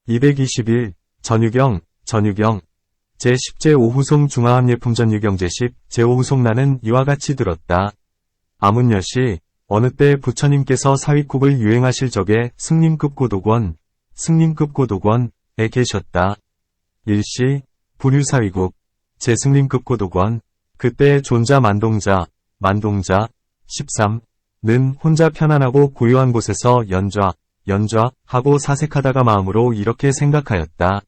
221. 전유경, 제10제 오후송 중화합예품 전유경 제10, 제5후송 나는 이와 같이 들었다. 아문여시, 어느 때 부처님께서 사위국을 유행하실 적에 승림급 고독원에 계셨다. 일시, 불유사위국, 제승림급 고독원, 그때 존자 만동자, 13는 혼자 편안하고 고요한 곳에서 연좌하고 사색하다가 마음으로 이렇게 생각하였다.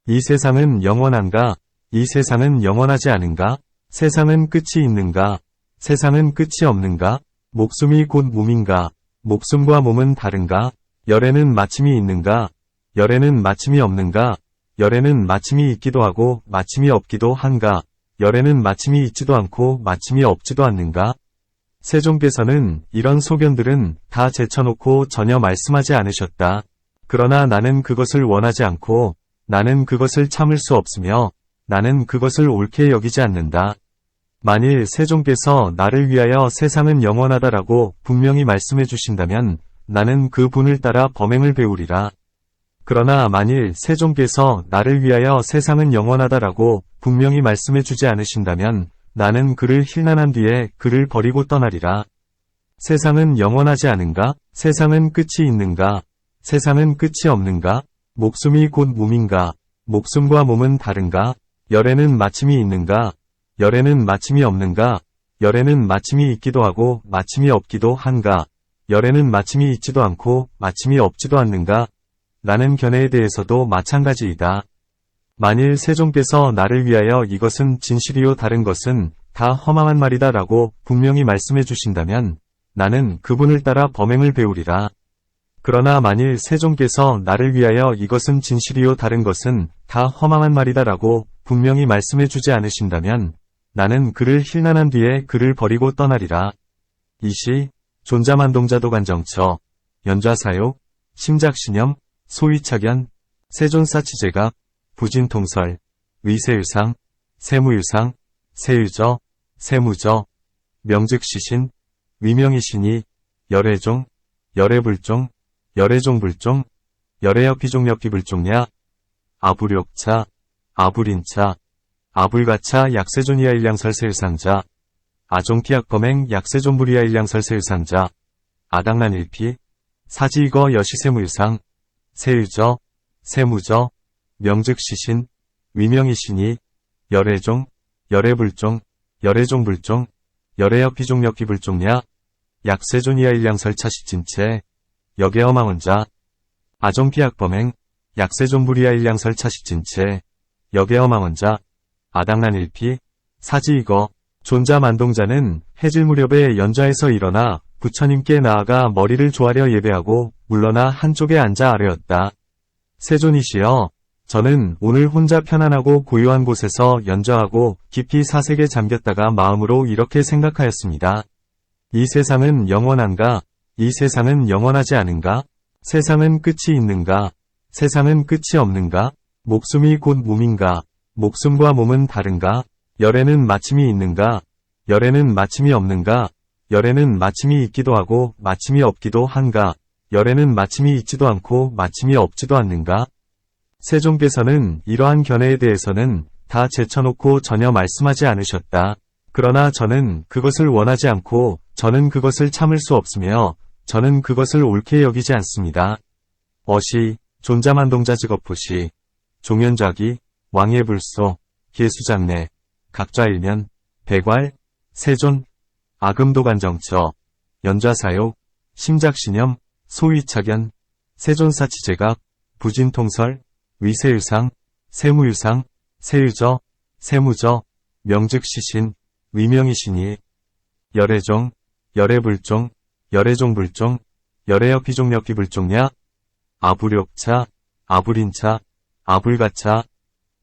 이 세상은 영원한가? 이 세상은 영원하지 않은가? 세상은 끝이 있는가? 세상은 끝이 없는가? 목숨이 곧 몸인가? 목숨과 몸은 다른가? 열에는 마침이 있는가? 열에는 마침이 없는가? 열에는 마침이 있기도 하고 마침이 없기도 한가? 열에는 마침이 있지도 않고 마침이 없지도 않는가? 세종께서는 이런 소견들은 다 제쳐놓고 전혀 말씀하지 않으셨다. 그러나 나는 그것을 원하지 않고 나는 그것을 참을 수 없으며 나는 그것을 옳게 여기지 않는다. 만일 세종께서 나를 위하여 세상은 영원하다라고 분명히 말씀해 주신다면 나는 그 분을 따라 범행을 배우리라. 그러나 만일 세종께서 나를 위하여 세상은 영원하다라고 분명히 말씀해 주지 않으신다면 나는 그를 힐난한 뒤에 그를 버리고 떠나리라. 세상은 영원하지 않은가? 세상은 끝이 있는가? 세상은 끝이 없는가? 목숨이 곧 몸인가? 목숨과 몸은 다른가? 열에는 마침이 있는가? 열에는 마침이 없는가? 열에는 마침이 있기도 하고 마침이 없기도 한가? 열에는 마침이 있지도 않고 마침이 없지도 않는가? 라는 견해에 대해서도 마찬가지이다. 만일 세종께서 나를 위하여 이것은 진실이요 다른 것은 다 허망한 말이다 라고 분명히 말씀해 주신다면 나는 그분을 따라 범행을 배우리라. 그러나 만일 세종께서 나를 위하여 이것은 진실이요 다른 것은 다 허망한 말이다 라고 분명히 말씀해 주지 않으신다면 나는 그를 힐난한 뒤에 그를 버리고 떠나리라. 이시, 존자만동자도관정처, 연좌사욕, 심작신념, 소위착연, 세존사치제각, 부진통설, 의세유상, 세무유상, 세유저, 세무저, 명즉시신, 위명이신이, 열애종, 열애불종, 열애종불종, 열애여피종여피불종야, 아불욕차, 아불인차, 아불가차 약세존이야 일량설세유상자, 아종피약범행 약세존불이야 일량설세유상자, 아당난일피, 사지이거 여시세무유상, 세유저, 세무저, 명즉시신, 위명이신이, 열애종, 열애불종, 열애종불종, 열애여피종여피불종야, 약세존이야 일량설차식진체, 여계어망원자, 아종피약범행, 약세존불이야 일량설차식진체, 여계어망원자, 아당난일피, 사지이거, 존자만동자는 해질 무렵에 연좌에서 일어나 부처님께 나아가 머리를 조아려 예배하고 물러나 한쪽에 앉아 아뢰었다. 세존이시여, 저는 오늘 혼자 편안하고 고요한 곳에서 연좌하고 깊이 사색에 잠겼다가 마음으로 이렇게 생각하였습니다. 이 세상은 영원한가? 이 세상은 영원하지 않은가? 세상은 끝이 있는가? 세상은 끝이 없는가? 목숨이 곧 몸인가? 목숨과 몸은 다른가? 열에는 마침이 있는가? 열에는 마침이 없는가? 열에는 마침이 있기도 하고 마침이 없기도 한가? 열에는 마침이 있지도 않고 마침이 없지도 않는가? 세종께서는 이러한 견해에 대해서는 다 제쳐놓고 전혀 말씀하지 않으셨다. 그러나 저는 그것을 원하지 않고 저는 그것을 참을 수 없으며 저는 그것을 옳게 여기지 않습니다. 어시, 존자만동자직업부시, 종연좌기, 왕예불소, 계수장례, 각좌일면, 백왈, 세존, 아금도관정처, 연좌사욕, 심작신념, 소위착연, 세존사치제각, 부진통설, 위세유상, 세무유상, 세유저, 세무저, 명즉시신, 위명이신이, 열애종, 열애불종, 열애종불종, 열애여피종여피불종야, 아불욕차, 아불인차, 아불가차.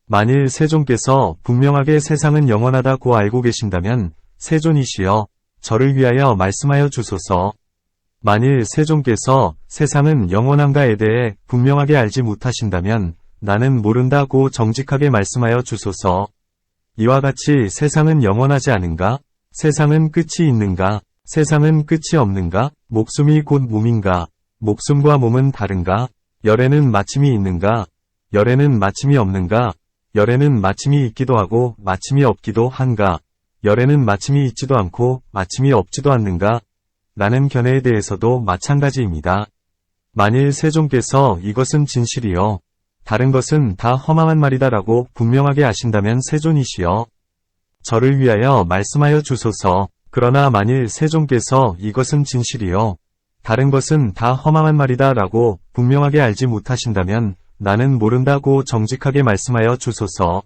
만일 세종께서 분명하게 세상은 영원하다고 알고 계신다면 세존이시여, 저를 위하여 말씀하여 주소서. 만일 세종께서 세상은 영원한가에 대해 분명하게 알지 못하신다면 나는 모른다고 정직하게 말씀하여 주소서. 이와 같이 세상은 영원하지 않은가? 세상은 끝이 있는가? 세상은 끝이 없는가? 목숨이 곧 몸인가? 목숨과 몸은 다른가? 열에는 마침이 있는가? 열에는 마침이 없는가? 열에는 마침이 있기도 하고 마침이 없기도 한가? 열에는 마침이 있지도 않고 마침이 없지도 않는가? 라는 견해에 대해서도 마찬가지입니다. 만일 세존께서 이것은 진실이요. 다른 것은 다 허망한 말이다 라고 분명하게 아신다면 세존이시여. 저를 위하여 말씀하여 주소서. 그러나 만일 세존께서 이것은 진실이요. 다른 것은 다 허망한 말이다 라고 분명하게 알지 못하신다면 나는 모른다고 정직하게 말씀하여 주소서.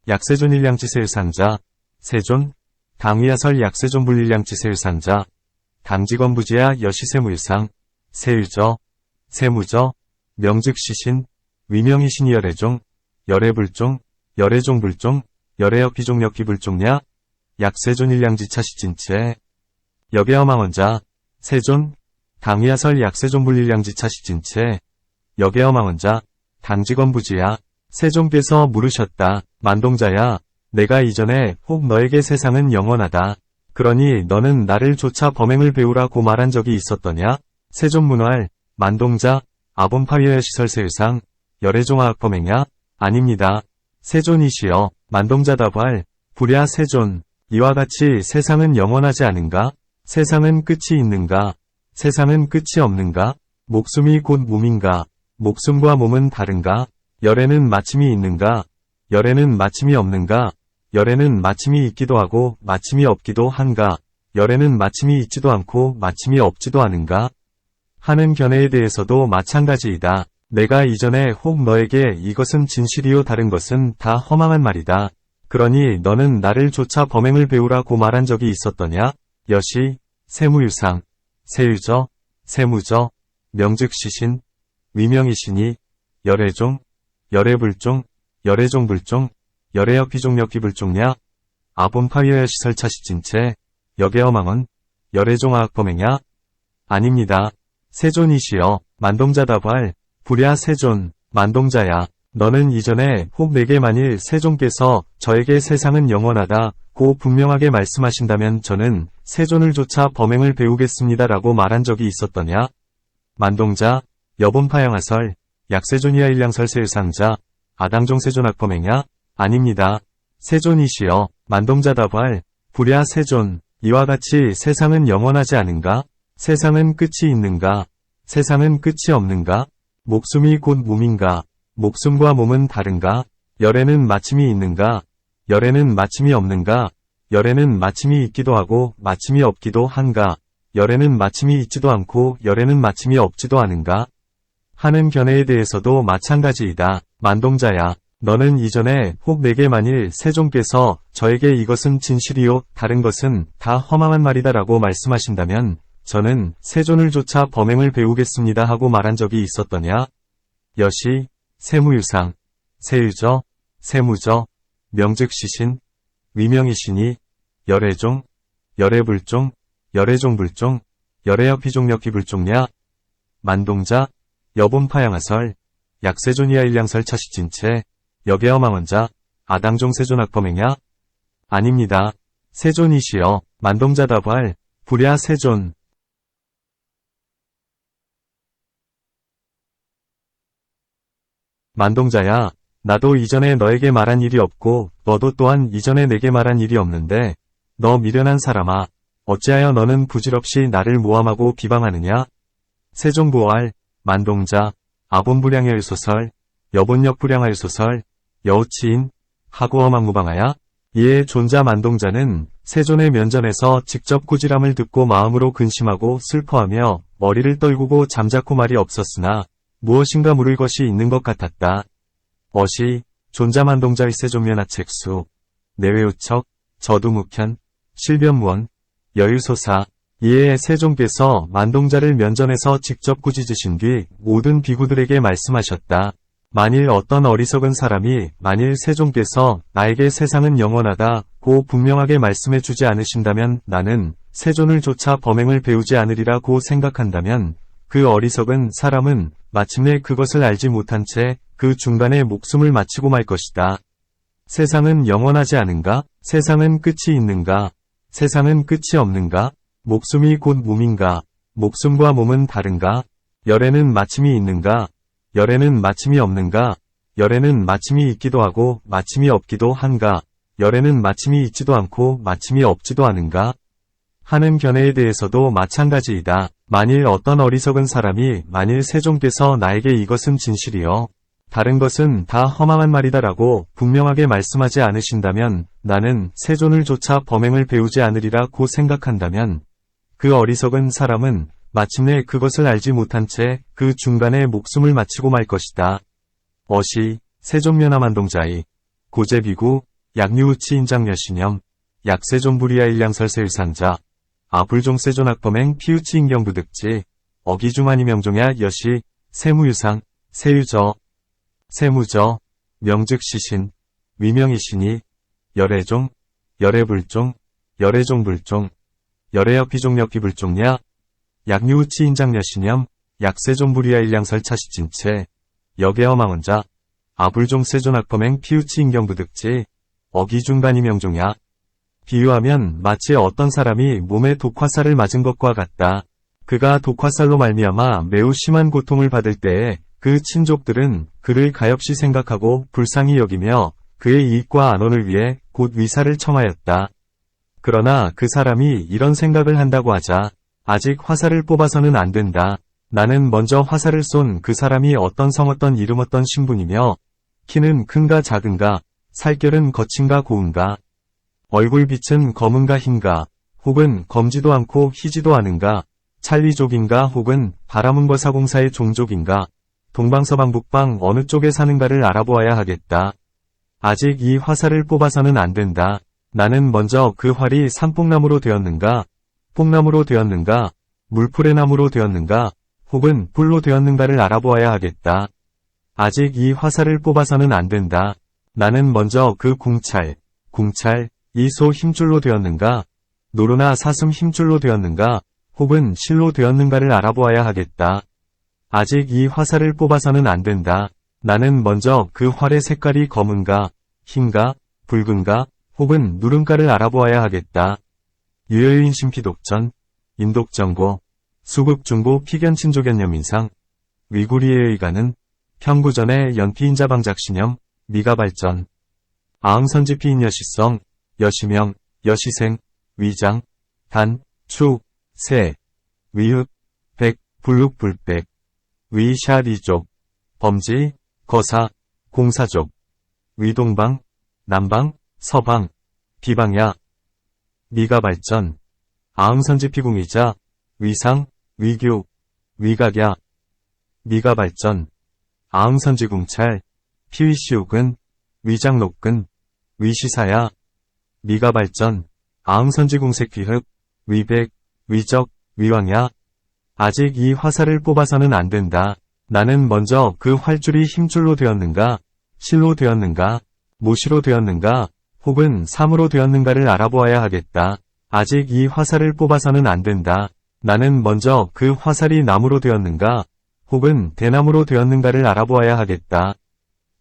약세존 일량지세일상자, 세존, 당위야설 약세존 불일량지세일상자, 당직원부지야 여시세무일상, 세일저, 세무저, 명즉시신, 위명이신이 열애종, 열애불종, 열애종불종, 열애역비종역기불종야, 약세존 일량지차시진체, 역애어망원자, 세존, 당위야설 약세존 불일량지차시진체, 역애어망원자, 당직원부지야, 세존께서 물으셨다. 만동자야, 내가 이전에 혹 너에게 세상은 영원하다. 그러니 너는 나를 조차 범행을 배우라고 말한 적이 있었더냐? 세존문활, 만동자, 아본파위의 시설세일상, 열애종화학 범행야? 아닙니다. 세존이시여, 만동자다발, 불야 세존, 이와 같이 세상은 영원하지 않은가? 세상은 끝이 있는가? 세상은 끝이 없는가? 목숨이 곧 몸인가? 목숨과 몸은 다른가? 열에는 마침이 있는가? 열에는 마침이 없는가? 열에는 마침이 있기도 하고 마침이 없기도 한가? 열에는 마침이 있지도 않고 마침이 없지도 않은가? 하는 견해에 대해서도 마찬가지이다. 내가 이전에 혹 너에게 이것은 진실이요 다른 것은 다 허망한 말이다. 그러니 너는 나를 조차 범행을 배우라고 말한 적이 있었더냐? 여시, 세무유상, 세일저, 세무저, 명즉시신, 위명이시니, 열애종, 열애불종, 열애종불종, 열애역비종역기불종야, 아본파위의 시설차시진체, 역애어망원, 열애종화학범행야? 아닙니다. 세존이시여, 만동자다발, 불야 세존, 만동자야. 너는 이전에 혹 내게 만일 세존께서 저에게 세상은 영원하다 고 분명하게 말씀하신다면 저는 세존을 조차 범행을 배우겠습니다 라고 말한 적이 있었더냐? 만동자, 여본파양하설, 약세존이야 일량설세일상자, 아당종세존학범행야? 아닙니다. 세존이시여, 만동자다발, 불야 세존, 이와 같이 세상은 영원하지 않은가? 세상은 끝이 있는가? 세상은 끝이 없는가? 목숨이 곧 몸인가? 목숨과 몸은 다른가? 열에는 마침이 있는가? 열에는 마침이 없는가? 열에는 마침이 있기도 하고 마침이 없기도 한가? 열에는 마침이 있지도 않고 열에는 마침이 없지도 않은가? 하는 견해에 대해서도 마찬가지이다. 만동자야, 너는 이전에 혹 내게 만일 세존께서 저에게 이것은 진실이요 다른 것은 다 허망한 말이다 라고 말씀하신다면 저는 세존을 조차 범행을 배우겠습니다 하고 말한 적이 있었더냐? 여시, 세무유상, 세일저, 세무저, 명즉시신, 위명이시니, 열애종, 열애불종, 열애종불종, 열애역비종역기불종야, 만동자, 여본파양하설, 약세존이야 일량설차시진체, 역애어망원자, 아당종세존학범행야? 아닙니다. 세존이시여, 만동자다발, 불야 세존. 만동자야, 나도 이전에 너에게 말한 일이 없고 너도 또한 이전에 내게 말한 일이 없는데 너 미련한 사람아, 어찌하여 너는 부질없이 나를 모함하고 비방하느냐? 세종보알, 만동자, 아본불량여일소설, 여본역불량하일소설, 여우치인, 하고어망무방하야? 이에 존자 만동자는 세존의 면전에서 직접 꾸지람을 듣고 마음으로 근심하고 슬퍼하며 머리를 떨구고 잠자코 말이 없었으나 무엇인가 물을 것이 있는 것 같았다. 어시, 존자만동자의 세존면하책수, 내외우척, 저두묵현, 실변무원, 여일소사. 이에 세존께서 만동자를 면전에서 직접 꾸짖으신 뒤 모든 비구들에게 말씀하셨다. 만일 어떤 어리석은 사람이 만일 세존께서 나에게 세상은 영원하다 고 분명하게 말씀해 주지 않으신다면 나는 세존을 조차 범행을 배우지 않으리라고 생각한다면 그 어리석은 사람은 마침내 그것을 알지 못한 채 그 중간에 목숨을 마치고 말 것이다. 세상은 영원하지 않은가? 세상은 끝이 있는가? 세상은 끝이 없는가? 목숨이 곧 몸인가? 목숨과 몸은 다른가? 열에는 마침이 있는가? 열에는 마침이 없는가, 열에는 마침이 있기도 하고 마침이 없기도 한가, 열에는 마침이 있지도 않고 마침이 없지도 않은가 하는 견해에 대해서도 마찬가지이다. 만일 어떤 어리석은 사람이 만일 세종께서 나에게 이것은 진실이요, 다른 것은 다 허망한 말이다라고 분명하게 말씀하지 않으신다면 나는 세존을 조차 범행을 배우지 않으리라고 생각한다면 그 어리석은 사람은 마침내 그것을 알지 못한 채 그 중간에 목숨을 마치고 말 것이다. 어시, 세존면함한동자이, 고제비구, 약류우치 인장여신염, 약세존부리아 일량설세일상자, 아불종세존악범행 피우치 인경부득지, 어기중환이 명종야 여시, 세무유상, 세유저, 세무저, 명즉시신, 위명이신이, 열애종, 열애불종, 열애종불종, 열애여피종역기불종야, 약류우치 인장여신염, 약세존부리아 일량설차시진체, 여계어망원자, 아불종세존악범행 피우치 인경부득지, 어기중간이 명종야. 비유하면 마치 어떤 사람이 몸에 독화살을 맞은 것과 같다. 그가 독화살로 말미암아 매우 심한 고통을 받을 때에 그 친족들은 그를 가엾이 생각하고 불쌍히 여기며 그의 이익과 안원을 위해 곧 위사를 청하였다. 그러나 그 사람이 이런 생각을 한다고 하자 아직 화살을 뽑아서는 안 된다. 나는 먼저 화살을 쏜 그 사람이 어떤 성 어떤 이름 어떤 신분이며 키는 큰가 작은가, 살결은 거친가 고운가, 얼굴빛은 검은가 흰가, 혹은 검지도 않고 희지도 않은가, 찰리족인가 혹은 바라문거사공사의 종족인가, 동방서방 북방 어느 쪽에 사는가를 알아보아야 하겠다. 아직 이 화살을 뽑아서는 안 된다. 나는 먼저 그 활이 산뽕나무로 되었는가, 뽕나무로 되었는가, 물풀의 나무로 되었는가, 혹은 불로 되었는가를 알아보아야 하겠다. 아직 이 화살을 뽑아서는 안 된다. 나는 먼저 그 궁찰, 이 소 힘줄로 되었는가, 노루나 사슴 힘줄로 되었는가, 혹은 실로 되었는가를 알아보아야 하겠다. 아직 이 화살을 뽑아서는 안 된다. 나는 먼저 그 활의 색깔이 검은가, 흰가, 붉은가, 혹은 누른가를 알아보아야 하겠다. 유효인 심피독전, 인독정고, 수급중고 피견친조견염인상, 위구리에 의가는 평구전의 연피인자방작신염, 미가발전, 아흥선지피인 여시성, 여시명, 여시생, 위장, 단, 추, 세, 위흡, 백, 불룩불백, 위샤리족, 범지, 거사, 공사족, 위동방, 남방, 서방, 비방야, 미가발전, 아흥선지피궁이자, 위상, 위규, 위각야, 미가발전, 아흥선지궁찰, 피위시옥은, 위장록근, 위시사야, 미가발전, 아흥선지궁색귀흡, 위백, 위적, 위왕야. 아직 이 화살을 뽑아서는 안 된다. 나는 먼저 그 활줄이 힘줄로 되었는가, 실로 되었는가, 모시로 되었는가, 혹은 삼으로 되었는가를 알아보아야 하겠다. 아직 이 화살을 뽑아서는 안 된다. 나는 먼저 그 화살이 나무로 되었는가, 혹은 대나무로 되었는가를 알아보아야 하겠다.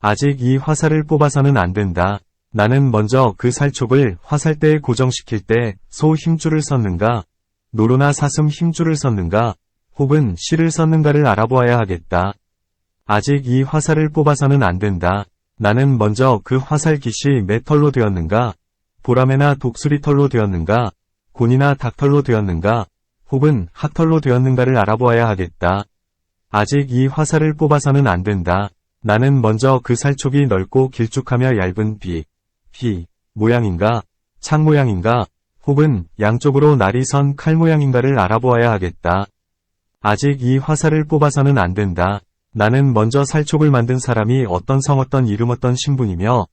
아직 이 화살을 뽑아서는 안 된다. 나는 먼저 그 살촉을 화살대에 고정시킬 때 소 힘줄을 썼는가, 노루나 사슴 힘줄을 썼는가, 혹은 실을 썼는가를 알아보아야 하겠다. 아직 이 화살을 뽑아서는 안 된다. 나는 먼저 그 화살깃이 매털로 되었는가, 보라매나 독수리털로 되었는가, 곤이나 닭털로 되었는가, 혹은 학털로 되었는가를 알아보아야 하겠다. 아직 이 화살을 뽑아서는 안 된다. 나는 먼저 그 살촉이 넓고 길쭉하며 얇은 비 모양인가, 창 모양인가, 혹은 양쪽으로 날이 선 칼 모양인가를 알아보아야 하겠다. 아직 이 화살을 뽑아서는 안 된다. 나는 먼저 살촉을 만든 사람이 어떤 성 어떤 이름 어떤 신분이며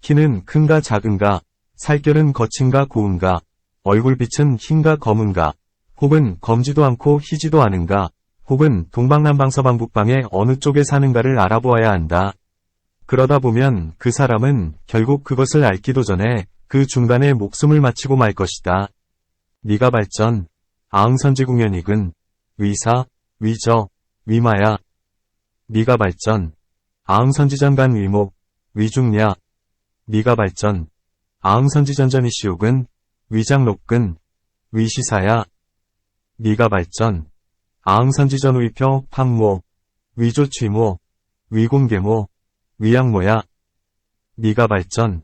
키는 큰가 작은가, 살결은 거친가 고운가, 얼굴빛은 흰가 검은가, 혹은 검지도 않고 희지도 않은가, 혹은 동방남방서방 북방의 어느 쪽에 사는가를 알아보아야 한다. 그러다 보면 그 사람은 결국 그것을 알기도 전에 그 중간에 목숨을 마치고 말 것이다. 미가발전, 아흥선지궁연익은, 위사, 위저, 위마야. 미가발전, 아흥선지전간 위목, 위중야. 미가발전, 아흥선지전전이시옥은, 위장록근, 위시사야. 미가발전, 아흥선지전우이표, 팡모, 위조취모, 위공계모, 위양모야. 미가 발전,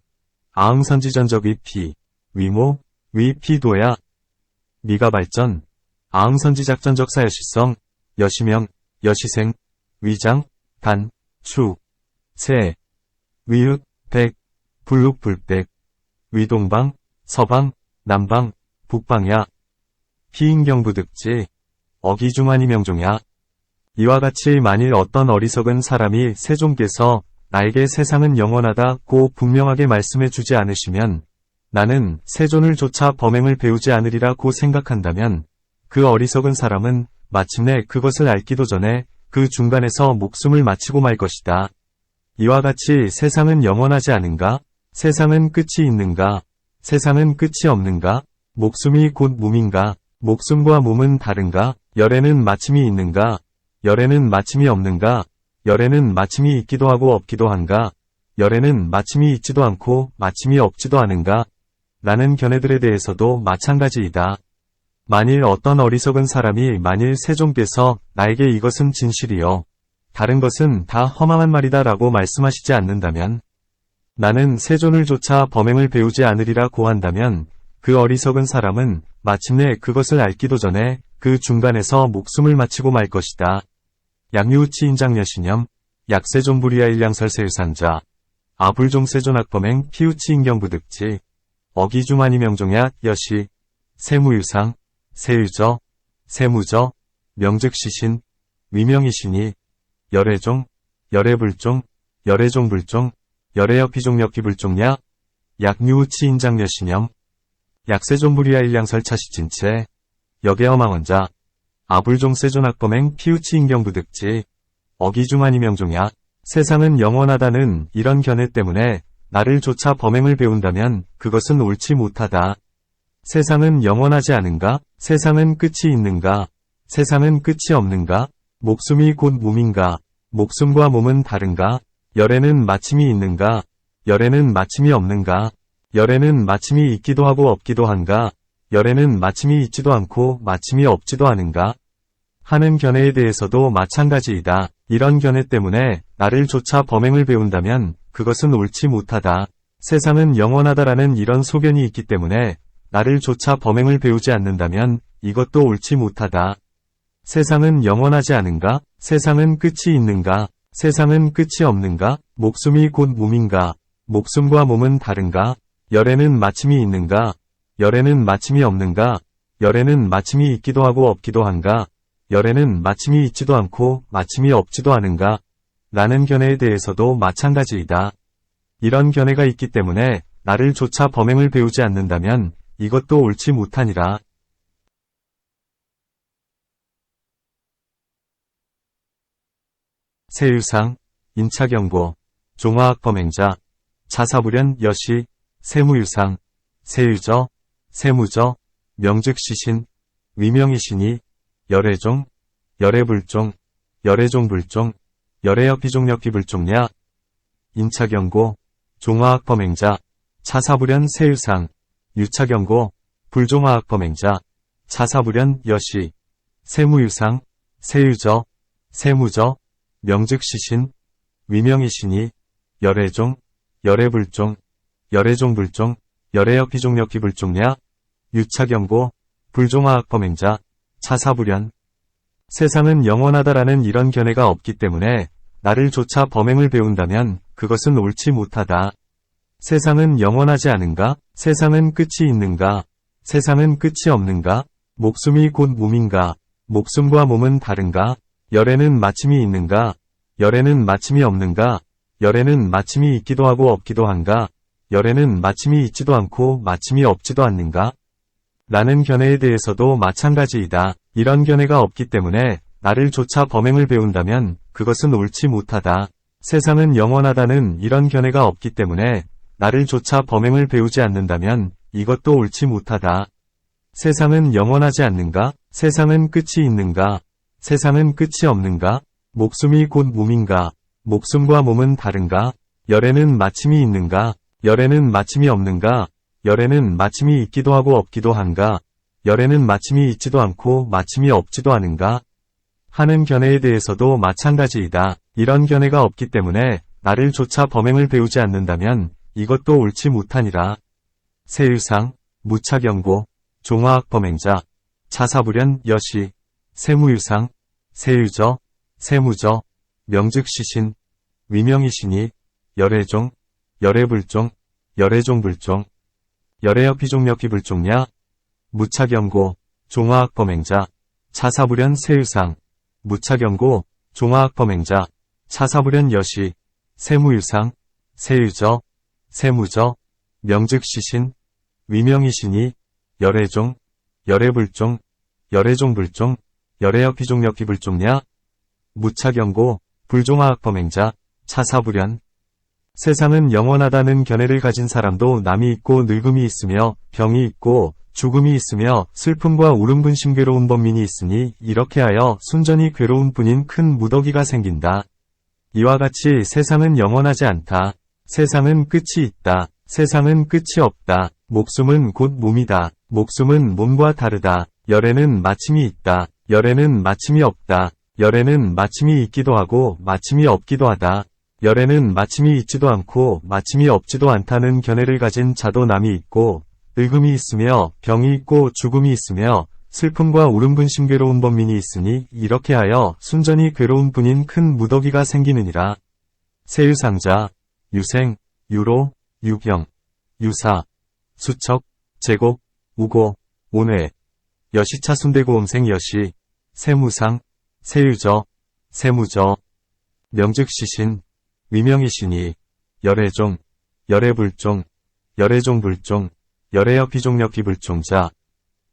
아흥선지전적 위피, 위모, 위피도야. 미가 발전, 아흥선지작전적 사여시성, 여시명, 여시생, 위장, 간, 추, 세, 위읒, 백, 불룩 불백, 위동방, 서방, 남방, 북방야. 피인경부득지, 어기중환이 명종야. 이와 같이 만일 어떤 어리석은 사람이 세종께서 나에게 세상은 영원하다고 분명하게 말씀해 주지 않으시면 나는 세존을 조차 범행을 배우지 않으리라고 생각한다면 그 어리석은 사람은 마침내 그것을 알기도 전에 그 중간에서 목숨을 마치고 말 것이다. 이와 같이 세상은 영원하지 않은가? 세상은 끝이 있는가? 세상은 끝이 없는가? 목숨이 곧 몸인가? 목숨과 몸은 다른가? 열에는 마침이 있는가? 열에는 마침이 없는가? 열에는 마침이 있기도 하고 없기도 한가? 열에는 마침이 있지도 않고 마침이 없지도 않은가? 라는 견해들에 대해서도 마찬가지이다. 만일 어떤 어리석은 사람이 만일 세종께서 나에게 이것은 진실이요, 다른 것은 다 허망한 말이다 라고 말씀하시지 않는다면, 나는 세존을 조차 범행을 배우지 않으리라고 한다면 그 어리석은 사람은 마침내 그것을 알기도 전에 그 중간에서 목숨을 마치고 말 것이다. 양유우치 인장여신염, 약세존부리아 일량설세유상자, 아불종세존학범행 피우치 인경부득지, 어기중환이 명종야 여시, 세무유상, 세유저, 세무저, 명즉시신, 위명이신이, 열애종, 열애불종, 열애종불종, 열애여피종역기불종야. 약유우치 인장여신염, 약세존부리아 일량설차시진체, 여계어망원자, 아불종세존학범행 피우치 인경부득지, 어기중환이 명종야. 세상은 영원하다는 이런 견해 때문에 나를 조차 범행을 배운다면 그것은 옳지 못하다. 세상은 영원하지 않은가? 세상은 끝이 있는가? 세상은 끝이 없는가? 목숨이 곧 몸인가? 목숨과 몸은 다른가? 열에는 마침이 있는가? 열에는 마침이 없는가? 열에는 마침이 있기도 하고 없기도 한가? 열에는 마침이 있지도 않고 마침이 없지도 않은가? 하는 견해에 대해서도 마찬가지이다. 이런 견해 때문에 나를 조차 범행을 배운다면 그것은 옳지 못하다. 세상은 영원하다라는 이런 소견이 있기 때문에 나를 조차 범행을 배우지 않는다면 이것도 옳지 못하다. 세상은 영원하지 않은가? 세상은 끝이 있는가? 세상은 끝이 없는가? 목숨이 곧 몸인가? 목숨과 몸은 다른가? 열에는 마침이 있는가? 열에는 마침이 없는가? 열에는 마침이 있기도 하고 없기도 한가? 열에는 마침이 있지도 않고 마침이 없지도 않은가? 라는 견해에 대해서도 마찬가지이다. 이런 견해가 있기 때문에 나를 조차 범행을 배우지 않는다면 이것도 옳지 못하니라. 세유상, 인차경고, 종화학범행자, 자사불연 여시, 세무유상, 세유저, 세무저, 명즉시신, 위명이신이, 열애종, 열애불종, 열애종불종, 열애여피종역기불종야. 인차경고, 종화학범행자, 자사불연 세유상, 유차경고, 불종화학범행자, 자사불연 여시, 세무유상, 세유저, 세무저, 명즉시신, 위명이신이, 열애종, 열애불종, 열애종불종, 열애여피종역기불종야. 유차경고, 불종화학범행자, 자사불연. 세상은 영원하다라는 이런 견해가 없기 때문에 나를 조차 범행을 배운다면 그것은 옳지 못하다. 세상은 영원하지 않은가? 세상은 끝이 있는가? 세상은 끝이 없는가? 목숨이 곧 몸인가? 목숨과 몸은 다른가? 열에는 마침이 있는가? 열에는 마침이 없는가? 열에는 마침이 있기도 하고 없기도 한가? 열에는 마침이 있지도 않고 마침이 없지도 않는가? 라는 견해에 대해서도 마찬가지이다. 이런 견해가 없기 때문에 나를 조차 범행을 배운다면 그것은 옳지 못하다. 세상은 영원하다는 이런 견해가 없기 때문에 나를 조차 범행을 배우지 않는다면 이것도 옳지 못하다. 세상은 영원하지 않는가? 세상은 끝이 있는가? 세상은 끝이 없는가? 목숨이 곧 몸인가? 목숨과 몸은 다른가? 열에는 마침이 있는가? 열에는 마침이 없는가? 열에는 마침이 있기도 하고 없기도 한가? 열에는 마침이 있지도 않고 마침이 없지도 않은가? 하는 견해에 대해서도 마찬가지이다. 이런 견해가 없기 때문에 나를 조차 범행을 배우지 않는다면 이것도 옳지 못하니라. 세율상, 무차경고, 종화학 범행자, 차사불현 여시, 세무유상, 세율저, 세무저, 명즉시신, 위명이신이, 열애종, 열애불종, 열애종불종, 열애여피종여피불종냐, 무차경고, 종화학 범행자, 차사불현 세율상, 무차경고, 종화학 범행자, 차사불현 여시, 세무유상, 세율저, 세무저, 명즉시신, 위명이신이, 열애종, 열애불종, 열애종불종, 열애여피종여피불종냐, 무차경고, 불종화학 범행자, 차사불현. 세상은 영원하다는 견해를 가진 사람도 남이 있고 늙음이 있으며 병이 있고 죽음이 있으며 슬픔과 울음분심 괴로운 범민이 있으니 이렇게 하여 순전히 괴로운 뿐인 큰 무더기가 생긴다. 이와 같이 세상은 영원하지 않다. 세상은 끝이 있다. 세상은 끝이 없다. 목숨은 곧 몸이다. 목숨은 몸과 다르다. 열애는 마침이 있다. 열애는 마침이 없다. 열애는 마침이 있기도 하고 마침이 없기도 하다. 열애는 마침이 있지도 않고 마침이 없지도 않다는 견해를 가진 자도 남이 있고 늙음이 있으며 병이 있고 죽음이 있으며 슬픔과 울음분심 괴로운 범민이 있으니 이렇게 하여 순전히 괴로운 뿐인 큰 무더기가 생기느니라. 세유상자, 유생, 유로, 유경, 유사, 수척, 제곡, 우고, 온회, 여시차순대고음생 여시, 세무상, 세유저, 세무저, 명즉시신, 위명이신이, 열애종, 열애불종, 열애종불종, 열애여피종여피불종자,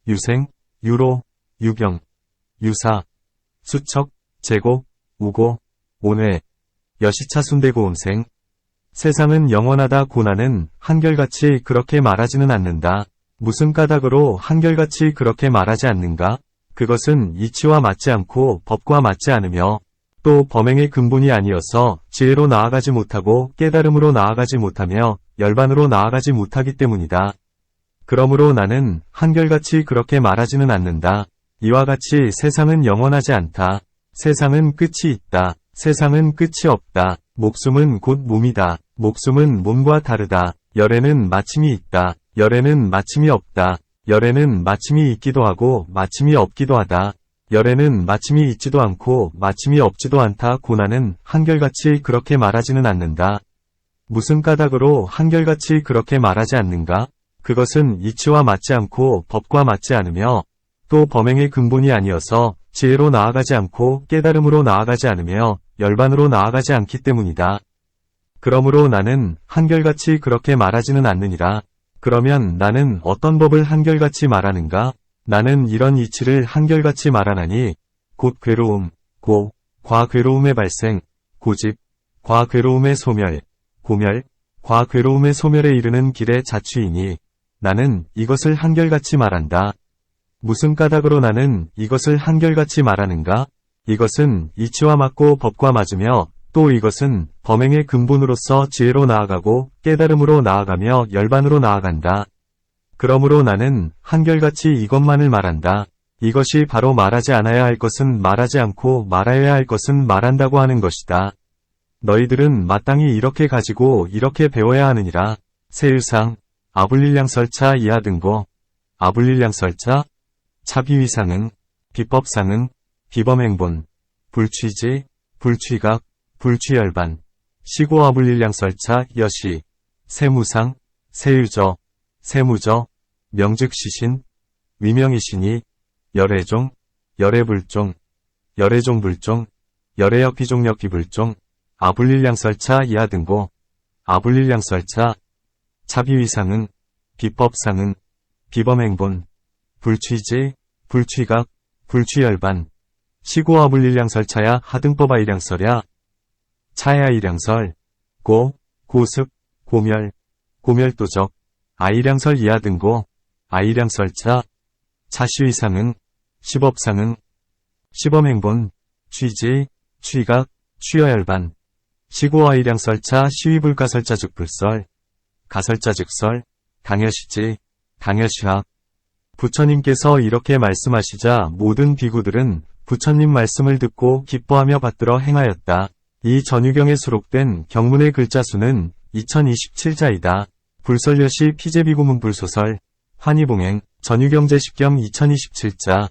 유생, 유로, 유경, 유사, 수척, 제곡, 우고, 온회, 여시차순대고음생. 세상은 영원하다 고나는 한결같이 그렇게 말하지는 않는다. 무슨 까닭으로 한결같이 그렇게 말하지 않는가? 그것은 이치와 맞지 않고 법과 맞지 않으며 또 범행의 근본이 아니어서 지혜로 나아가지 못하고 깨달음으로 나아가지 못하며 열반으로 나아가지 못하기 때문이다. 그러므로 나는 한결같이 그렇게 말하지는 않는다. 이와 같이 세상은 영원하지 않다. 세상은 끝이 있다. 세상은 끝이 없다. 목숨은 곧 몸이다. 목숨은 몸과 다르다. 열애는 마침이 있다. 열애는 마침이 없다. 열애는 마침이 있기도 하고 마침이 없기도 하다. 열애는 마침이 있지도 않고 마침이 없지도 않다. 고나는 한결같이 그렇게 말하지는 않는다. 무슨 까닭으로 한결같이 그렇게 말하지 않는가? 그것은 이치와 맞지 않고 법과 맞지 않으며 또 범행의 근본이 아니어서 지혜로 나아가지 않고 깨달음으로 나아가지 않으며 열반으로 나아가지 않기 때문이다. 그러므로 나는 한결같이 그렇게 말하지는 않느니라. 그러면 나는 어떤 법을 한결같이 말하는가? 나는 이런 이치를 한결같이 말하나니 곧 괴로움, 과괴로움의 발생, 고집, 과괴로움의 소멸, 고멸, 과괴로움의 소멸에 이르는 길의 자취이니 나는 이것을 한결같이 말한다. 무슨 까닭으로 나는 이것을 한결같이 말하는가? 이것은 이치와 맞고 법과 맞으며 또 이것은 범행의 근본으로서 지혜로 나아가고 깨달음으로 나아가며 열반으로 나아간다. 그러므로 나는 한결같이 이것만을 말한다. 이것이 바로 말하지 않아야 할 것은 말하지 않고 말아야 할 것은 말한다고 하는 것이다. 너희들은 마땅히 이렇게 가지고 이렇게 배워야 하느니라. 세율상, 아불릴량설차 이하등고, 아불릴량설차, 차비위상응, 비법상응, 비범행본, 불취지, 불취각, 불취열반, 시고아불릴량설차 여시, 세무상, 세율저, 세무저, 명즉시신, 위명이신이, 열애종, 열애불종, 열애종불종, 열애여피종여피불종, 아불릴량설차 이하등고, 아불릴량설차, 차비위상응, 비법상응, 비범행본, 불취지, 불취각, 불취열반, 시고아불릴량설차야 하등법아일량설야, 차야일량설, 고습, 고멸, 고멸도적, 아일량설 이하등고, 아일량설차, 차시위상응, 시법상응, 시범행본, 취지, 취각, 취여열반, 시고아일량설차 시위불가설자즉불설, 가설자즉설, 당여시지, 당여시학. 부처님께서 이렇게 말씀하시자 모든 비구들은 부처님 말씀을 듣고 기뻐하며 받들어 행하였다. 이 전유경에 수록된 경문의 글자 수는 2027자이다. 불설여시 피제비고문불소설, 환희봉행, 전유경 제10겸 2027자.